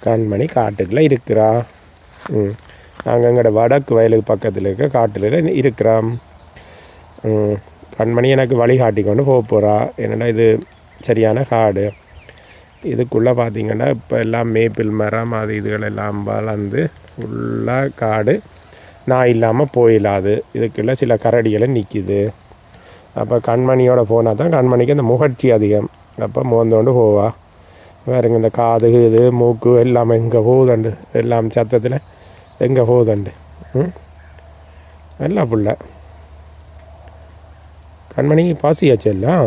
கண்மணி காட்டுக்குள்ளே இருக்கிறா. நாங்கள் எங்களோட வடக்கு வயலுக்கு பக்கத்தில் இருக்க காட்டில் இருக்கிறோம். கண்மணி எனக்கு வழிகாட்டி கொண்டு போக போகிறா. என்னென்னா இது சரியான காடு. இதுக்குள்ளே பார்த்திங்கன்னா இப்போ எல்லாம் மேப்பிள் மரம் அது இதுகள் எல்லாம் வளர்ந்து ஃபுல்லாக காடு. நான் இல்லாமல் போயிடாது. இதுக்குள்ளே சில கரடிகளை நிற்கிது. அப்போ கண்மணியோடு போனால் தான் கண்மணிக்கு அந்த முகர்ச்சி அதிகம். அப்போ மோந்தோண்டு போவா. வேறுங்க இந்த காது இது மூக்கு எல்லாம் எங்கே போகுதண்டு, எல்லாம் சத்தத்தில் எங்கே போகுதண்டு. நல்லா புள்ள கண்மணி பாசியாச்சு எல்லாம்.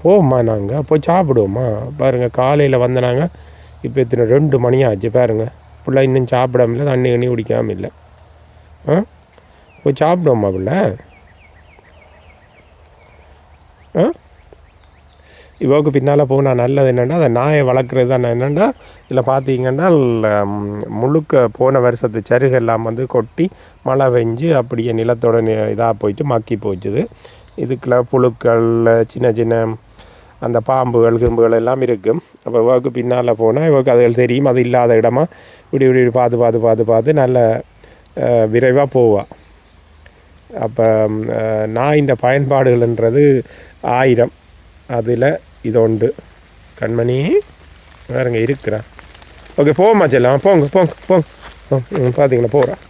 போவோம்மா நாங்கள் போய் சாப்பிடுவோம்மா. பாருங்கள் காலையில் வந்தனாங்க, இப்போ இத்தனை 2 மணி ஆச்சு. பாருங்கள் பிள்ளை இன்னும் சாப்பிடாமல, தண்ணி குடிக்காமல் இல்லை. போய் சாப்பிடுவோம்மா பிள்ளை. இவருக்கு பின்னால் போனால் நல்லது என்னென்னா, அதை நாயை வளர்க்குறது தான். என்னென்னா இதில் பார்த்தீங்கன்னா முழுக்க போன வருஷத்து சருகு எல்லாம் வந்து கொட்டி மழை பெஞ்சு அப்படியே நிலத்தோட இதாக போயிட்டு மக்கி போச்சுது. இதுக்குள்ள புழுக்கள் சின்ன சின்ன அந்த பாம்புகள் கிரும்புகள் எல்லாம் இருக்கும். அப்போ இவருக்கு பின்னால் போனால் இவருக்கு அதுகள் தெரியும். அது இல்லாத இடமா இப்படி பார்த்து நல்ல விரைவாக போவாள். அப்போ நான் இந்த பயன்பாடுகள்ன்றது 1000. அதில் இது உண்டு. கண்மணி வேறுங்க இருக்கிறேன். ஓகே போமா செல்லாம். போங்க பார்த்தீங்களா போகிறேன்.